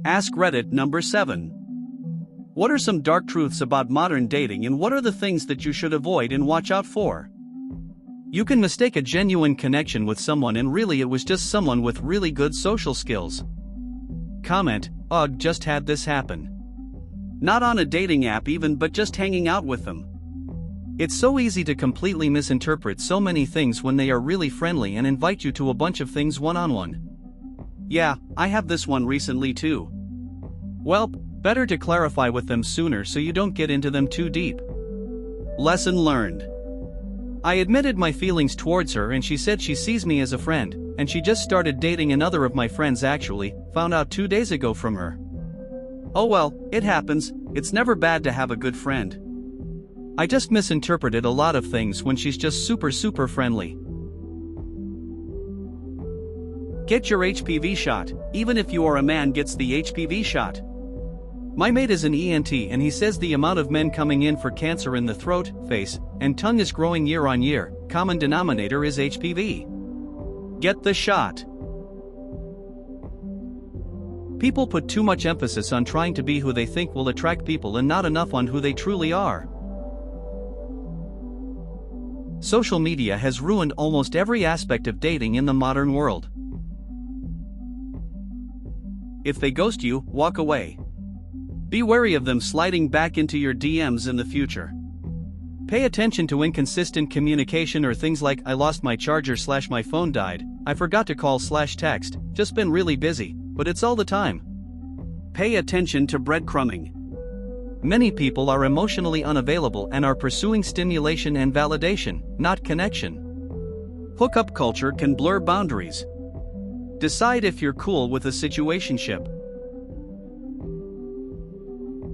AskReddit number 7. What are some dark truths about modern dating, and what are the things that you should avoid and watch out for? You can mistake a genuine connection with someone and really it was just someone with really good social skills. Comment, ugh, just had this happen. Not on a dating app even, but just hanging out with them. It's so easy to completely misinterpret so many things when they are really friendly and invite you to a bunch of things one-on-one. Yeah, I have this one recently too. Well, better to clarify with them sooner so you don't get into them too deep. Lesson learned. I admitted my feelings towards her and she said she sees me as a friend, and she just started dating another of my friends actually, found out 2 days ago from her. Oh well, it happens, it's never bad to have a good friend. I just misinterpreted a lot of things when she's just super friendly. Get your HPV shot, even if you are a man gets the HPV shot. My mate is an ENT and he says the amount of men coming in for cancer in the throat, face, and tongue is growing year on year. Common denominator is HPV. Get the shot. People put too much emphasis on trying to be who they think will attract people and not enough on who they truly are. Social media has ruined almost every aspect of dating in the modern world. If they ghost you, walk away. Be wary of them sliding back into your DMs in the future. Pay attention to inconsistent communication or things like "I lost my charger" / "my phone died," "I forgot to call / text, just been really busy," but it's all the time. Pay attention to breadcrumbing. Many people are emotionally unavailable and are pursuing stimulation and validation, not connection. Hookup culture can blur boundaries. Decide if you're cool with a situationship.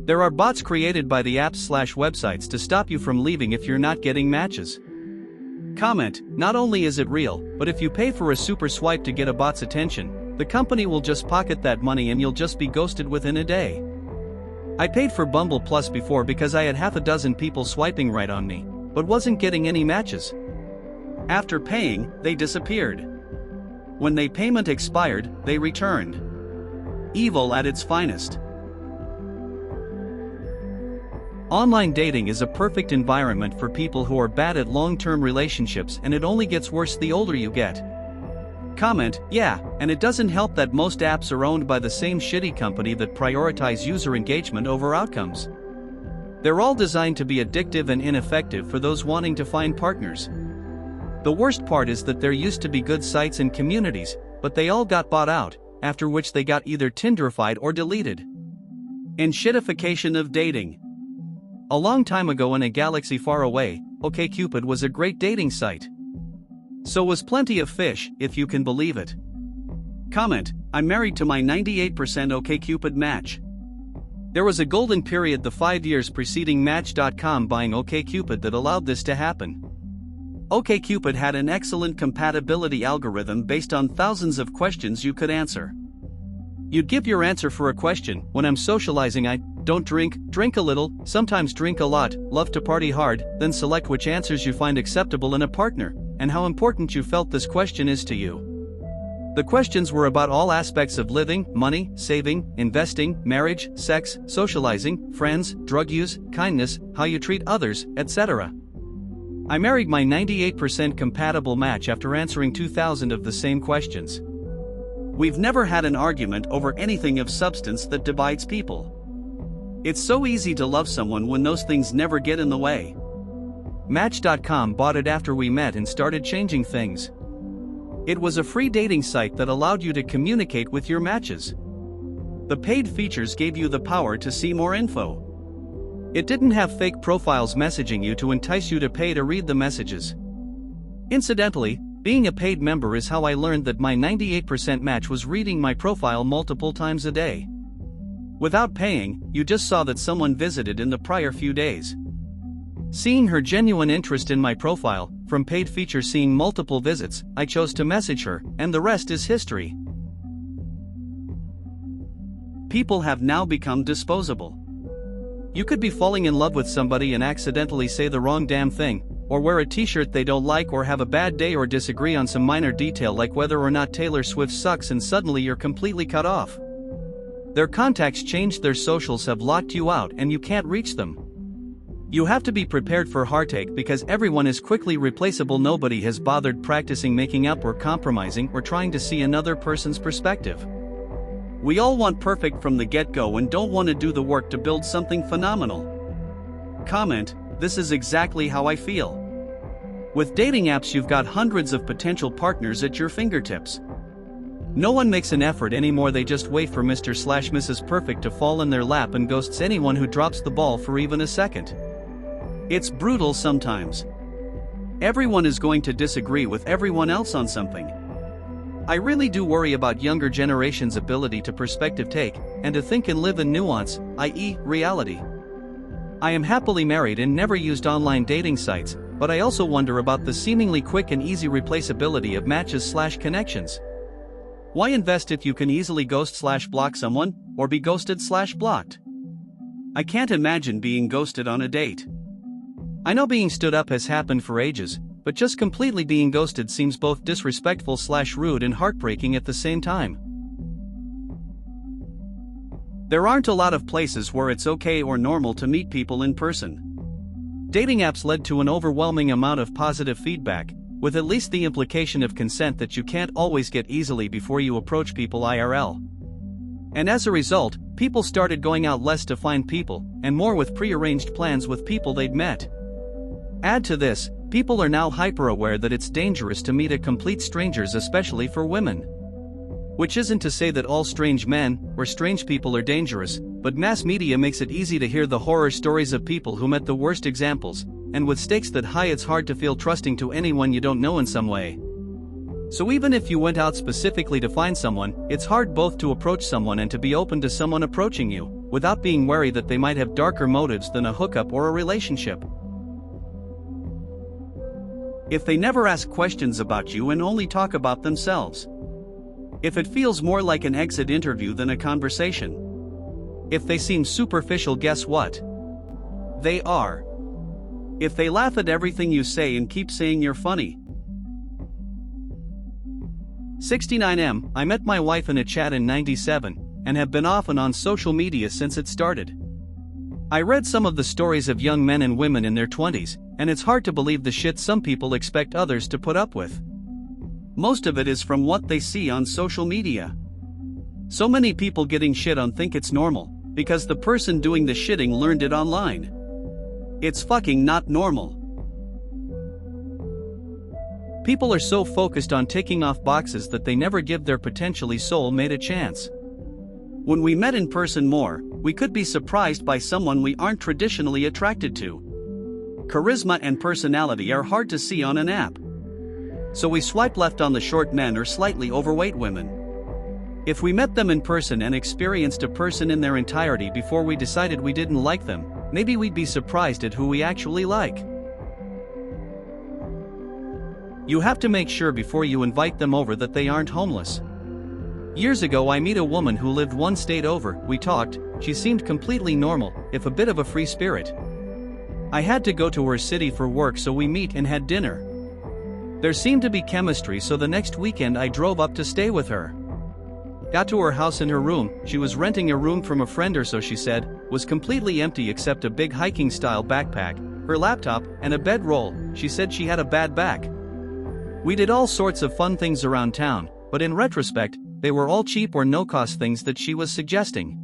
There are bots created by the apps / websites to stop you from leaving if you're not getting matches. Comment, not only is it real, but if you pay for a super swipe to get a bot's attention, the company will just pocket that money and you'll just be ghosted within a day. I paid for Bumble Plus before because I had half a dozen people swiping right on me, but wasn't getting any matches. After paying, they disappeared. When their payment expired, they returned. Evil at its finest. Online dating is a perfect environment for people who are bad at long-term relationships, and it only gets worse the older you get. Comment, yeah, and it doesn't help that most apps are owned by the same shitty company that prioritize user engagement over outcomes. They're all designed to be addictive and ineffective for those wanting to find partners. The worst part is that there used to be good sites and communities, but they all got bought out, after which they got either Tinderified or deleted. And shitification of dating. A long time ago in a galaxy far away, OkCupid was a great dating site. So was Plenty of Fish, if you can believe it. Comment, I'm married to my 98% OkCupid match. There was a golden period the 5 years preceding Match.com buying OkCupid that allowed this to happen. OkCupid had an excellent compatibility algorithm based on thousands of questions you could answer. You'd give your answer for a question: when I'm socializing I don't drink, drink a little, sometimes drink a lot, love to party hard, then select which answers you find acceptable in a partner, and how important you felt this question is to you. The questions were about all aspects of living, money, saving, investing, marriage, sex, socializing, friends, drug use, kindness, how you treat others, etc. I married my 98% compatible match after answering 2,000 of the same questions. We've never had an argument over anything of substance that divides people. It's so easy to love someone when those things never get in the way. Match.com bought it after we met and started changing things. It was a free dating site that allowed you to communicate with your matches. The paid features gave you the power to see more info. It didn't have fake profiles messaging you to entice you to pay to read the messages. Incidentally, being a paid member is how I learned that my 98% match was reading my profile multiple times a day. Without paying, you just saw that someone visited in the prior few days. Seeing her genuine interest in my profile, from paid feature seeing multiple visits, I chose to message her, and the rest is history. People have now become disposable. You could be falling in love with somebody and accidentally say the wrong damn thing, or wear a t-shirt they don't like, or have a bad day, or disagree on some minor detail like whether or not Taylor Swift sucks, and suddenly you're completely cut off. Their contacts changed, their socials have locked you out and you can't reach them. You have to be prepared for heartache because everyone is quickly replaceable. Nobody has bothered practicing making up or compromising or trying to see another person's perspective. We all want perfect from the get-go and don't want to do the work to build something phenomenal. Comment: this is exactly how I feel. With dating apps, you've got hundreds of potential partners at your fingertips. No one makes an effort anymore, they just wait for Mr/Mrs. Perfect to fall in their lap and ghosts anyone who drops the ball for even a second. It's brutal sometimes. Everyone is going to disagree with everyone else on something. I really do worry about younger generation's ability to perspective take, and to think and live in nuance, i.e., reality. I am happily married and never used online dating sites, but I also wonder about the seemingly quick and easy replaceability of matches/connections. Why invest if you can easily ghost/block someone, or be ghosted/blocked? I can't imagine being ghosted on a date. I know being stood up has happened for ages, but just completely being ghosted seems both disrespectful/rude and heartbreaking at the same time. There aren't a lot of places where it's okay or normal to meet people in person. Dating apps led to an overwhelming amount of positive feedback, with at least the implication of consent that you can't always get easily before you approach people IRL. And as a result, people started going out less to find people, and more with prearranged plans with people they'd met. Add to this, people are now hyper-aware that it's dangerous to meet complete strangers, especially for women. Which isn't to say that all strange men or strange people are dangerous, but mass media makes it easy to hear the horror stories of people who met the worst examples, and with stakes that high, it's hard to feel trusting to anyone you don't know in some way. So even if you went out specifically to find someone, it's hard both to approach someone and to be open to someone approaching you, without being wary that they might have darker motives than a hookup or a relationship. If they never ask questions about you and only talk about themselves. If it feels more like an exit interview than a conversation. If they seem superficial, guess what? They are. If they laugh at everything you say and keep saying you're funny. 69M, I met my wife in a chat in '97, and have been off and on social media since it started. I read some of the stories of young men and women in their 20s, and it's hard to believe the shit some people expect others to put up with. Most of it is from what they see on social media. So many people getting shit on think it's normal, because the person doing the shitting learned it online. It's fucking not normal. People are so focused on ticking off boxes that they never give their potentially soulmate a chance. When we met in person more, we could be surprised by someone we aren't traditionally attracted to. Charisma and personality are hard to see on an app. So we swipe left on the short men or slightly overweight women. If we met them in person and experienced a person in their entirety before we decided we didn't like them, maybe we'd be surprised at who we actually like. You have to make sure before you invite them over that they aren't homeless. Years ago, I met a woman who lived one state over. We talked, she seemed completely normal, if a bit of a free spirit. I had to go to her city for work, so we meet and had dinner. There seemed to be chemistry, so the next weekend I drove up to stay with her. Got to her house, in her room, she was renting a room from a friend or so she said, was completely empty except a big hiking style backpack, her laptop, and a bedroll. She said she had a bad back. We did all sorts of fun things around town, but in retrospect, they were all cheap or no-cost things that she was suggesting.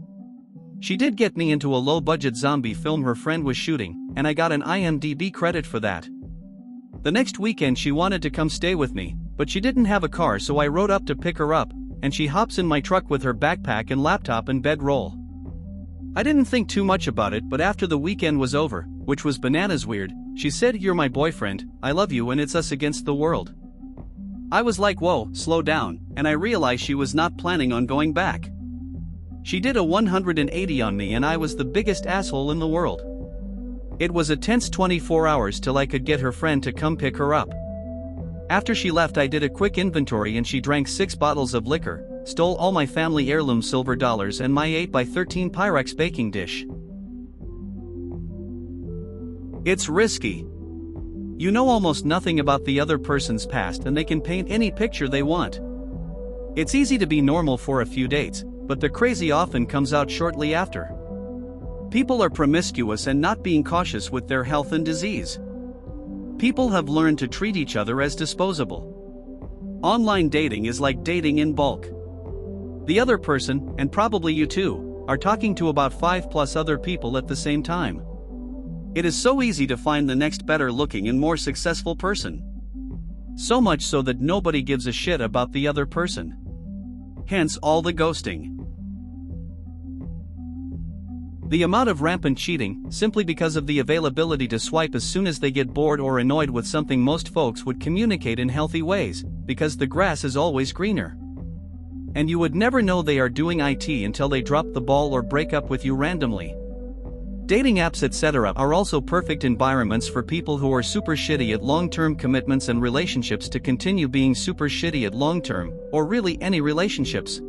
She did get me into a low-budget zombie film her friend was shooting, and I got an IMDb credit for that. The next weekend she wanted to come stay with me, but she didn't have a car, so I rode up to pick her up, and she hops in my truck with her backpack and laptop and bedroll. I didn't think too much about it, but after the weekend was over, which was bananas weird, she said, "You're my boyfriend, I love you, and it's us against the world." I was like, whoa, slow down, and I realized she was not planning on going back. She did a 180 on me and I was the biggest asshole in the world. It was a tense 24 hours till I could get her friend to come pick her up. After she left, I did a quick inventory and she drank 6 bottles of liquor, stole all my family heirloom silver dollars and my 8x13 Pyrex baking dish. It's risky. You know almost nothing about the other person's past and they can paint any picture they want. It's easy to be normal for a few dates, but the crazy often comes out shortly after. People are promiscuous and not being cautious with their health and disease. People have learned to treat each other as disposable. Online dating is like dating in bulk. The other person, and probably you too, are talking to about 5+ other people at the same time. It is so easy to find the next better looking and more successful person. So much so that nobody gives a shit about the other person. Hence all the ghosting. The amount of rampant cheating, simply because of the availability to swipe as soon as they get bored or annoyed with something. Most folks would communicate in healthy ways, because the grass is always greener. And you would never know they are doing it until they drop the ball or break up with you randomly. Dating apps etc. are also perfect environments for people who are super shitty at long-term commitments and relationships to continue being super shitty at long-term, or really any relationships.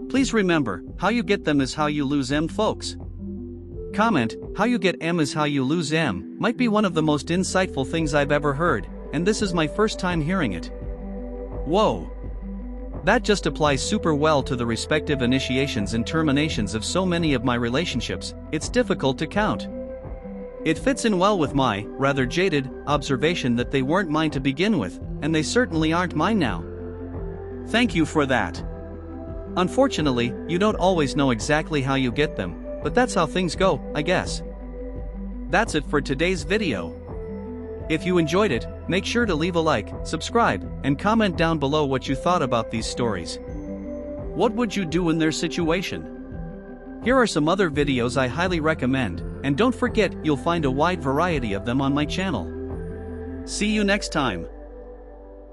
Please remember, how you get them is how you lose them, folks. Comment, how you get M is how you lose M, might be one of the most insightful things I've ever heard, and this is my first time hearing it. Whoa! That just applies super well to the respective initiations and terminations of so many of my relationships, it's difficult to count. It fits in well with my, rather jaded, observation that they weren't mine to begin with, and they certainly aren't mine now. Thank you for that. Unfortunately, you don't always know exactly how you get them, but that's how things go, I guess. That's it for today's video. If you enjoyed it, make sure to leave a like, subscribe, and comment down below what you thought about these stories. What would you do in their situation? Here are some other videos I highly recommend, and don't forget you'll find a wide variety of them on my channel. See you next time.